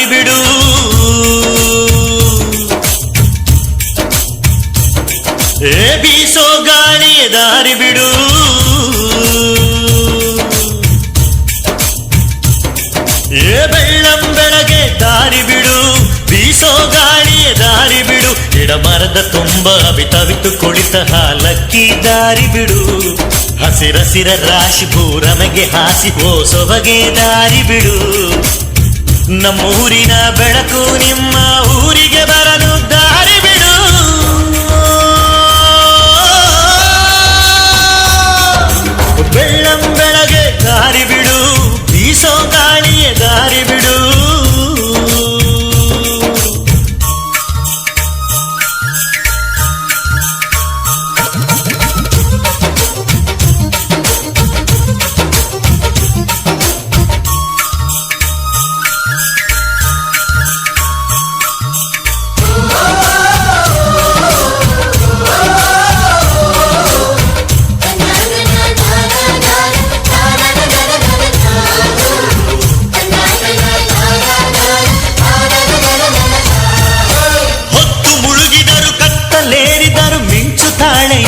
ದಾರಿ ಬಿಡು, ಬೀಸೋ ಗಾಳಿಯ ದಾರಿ ಬಿಡು, ಬೆಳ್ಳಂ ಬೆಳಗ್ಗೆ ದಾರಿ ಬಿಡು, ಬೀಸೋ ಗಾಳಿಯ ದಾರಿ ಬಿಡು, ಗಿಡಮರದ ತುಂಬ ಅವಿತವಿತು ಕುಳಿತ ಹಾಲಕ್ಕಿ ದಾರಿ ಬಿಡು, ಹಸಿರಸಿರ ರಾಶಿ ಭೂರಮೆಗೆ ಹಾಸಿ ಸೊಬಗೆ ದಾರಿ ಬಿಡು, ನಮ್ಮೂರಿನ ಬೆಳಕು ನಿಮ್ಮ ಊರಿಗೆ ಬರಲು ದಾರಿ ಬಿಡು, ಬೆಳ್ಳಂ ಬೆಳಗ್ಗೆ ದಾರಿ ಬಿಡು, ಬೀಸೋ ಗಾಳಿಯ ದಾರಿ ಬಿಡು.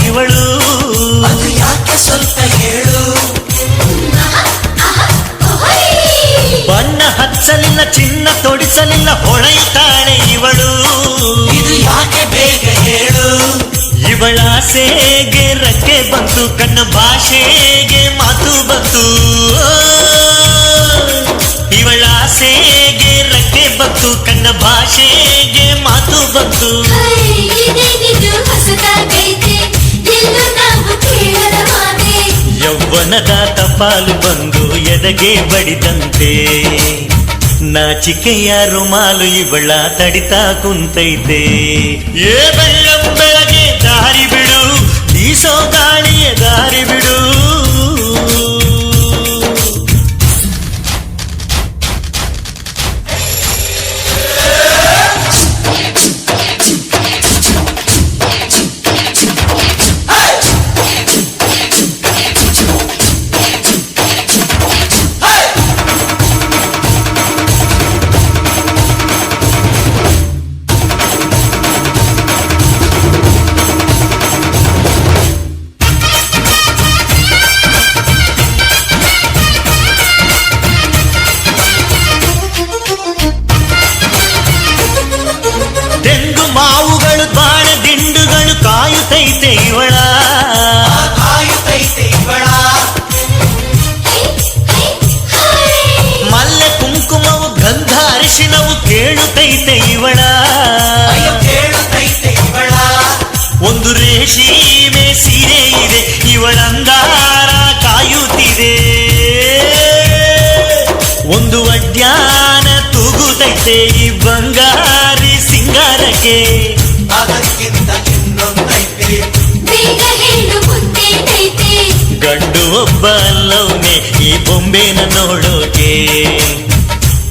ಇವಳು ಅದು ಯಾಕೆ ಸ್ವಲ್ಪ ಹೇಳು, ಬಣ್ಣ ಹಚ್ಚಲಿಲ್ಲ ಚಿನ್ನ ತೊಡಿಸಲಿಲ್ಲ ಹೊಳೆಯುತ್ತಾಳೆ ಇವಳು, ಇದು ಯಾಕೆ ಬೇಗ ಹೇಳು, ಇವಳ ಆಸೆಗೆ ರೆಕ್ಕೆ ಬಂತು ಕಣ್ಣ ಭಾಷೆಗೆ ಮಾತು ಬಂತು, ಇವಳ ಆಸೆಗೆ ರೆಕ್ಕೆ ಬಂತು ಕಣ್ಣ ಭಾಷೆಗೆ ಮಾತು ಬಂತು, ಯೌವನದ ಟಪಾಲು ಬಂದು ಎದೆಗೆ ಬಡಿದಂತೆ, ನಾಚಿಕೆಯ ರುಮಾಲು ಇವಳ ತಡಿತಾ ಕುಂತೈತೆ, ಬೆಳ್ಳಂ ಬೆಳಗ್ಗೆ ದಾರಿ ಬಿಡು, ಬೀಸೋ ಗಾಳಿಯ ದಾರಿ ಬಿಡು, ಮಾವುಗಳು ಬಾಣ ದಿಂಡುಗಳು ಕಾಯುತ್ತೈತೆ ಇವಳ, ಕಾಯುತ್ತೈತೆ ಇವಳ, ಮಲ್ಲೆ ಕುಂಕುಮವು ಗಂಧ ಅರಿಶಿನವು ಕೇಳುತ್ತೈತೆ ಇವಳ, ಕೇಳುತ್ತೈತೆ ಇವಳ, ಒಂದು ರೇಷಿಮೆ ಸೀರೆ ಇದೆ ಇವಳಂಗಾರ ಕಾಯುತ್ತಿದೆ, ಒಂದು ಅಡ್ಯಾನ ತೂಗುತ್ತೈತೆ ಈ ಬಂಗಾರಿ ಸಿಂಗಾರಕ್ಕೆ, ಅದಕ್ಕಿಂತ ಇನ್ನೊಂದೈತೆ, ಬೇಗ ಹೇಳು ಮುಂದೇನೈತೆ, ಗಂಡು ಒಬ್ಬ ಅಲ್ಲವನೆ ಈ ಬೊಂಬೆನ ನೋಡೋಕೆ,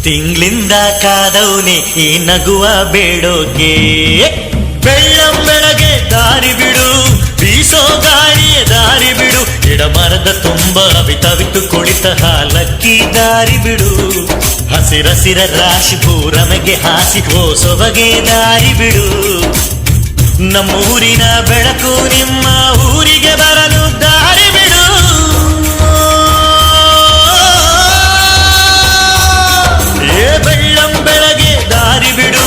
ತಿಂಗಳಿಂದ ಕಾದವನೆ ಈ ನಗುವ ಬೇಡೋಕೆ, ಬೆಳ್ಳಂ ಬೆಳಗ್ಗೆ ದಾರಿ ಬಿಡು, ಬೀಸೋ ಗಾಳಿಯ ದಾರಿ ಬಿಡು, ಗಿಡಮರದ ತುಂಬ ಅವಿತವಿತು ಕುಳಿತ ಹಾಲಕ್ಕಿ ದಾರಿ ಬಿಡು, ಹಸಿರಸಿರ ರಾಶಿ ಭೂರಮೆಗೆ ಹಾಸಿ ಸೊಬಗೆ ದಾರಿ ಬಿಡು, ನಮ್ಮೂರಿನ ಬೆಳಕು ನಿಮ್ಮ ಊರಿಗೆ ಬರಲು ದಾರಿ ಬಿಡು, ಬೆಳ್ಳಂ ಬೆಳಗ್ಗೆ ದಾರಿ ಬಿಡು.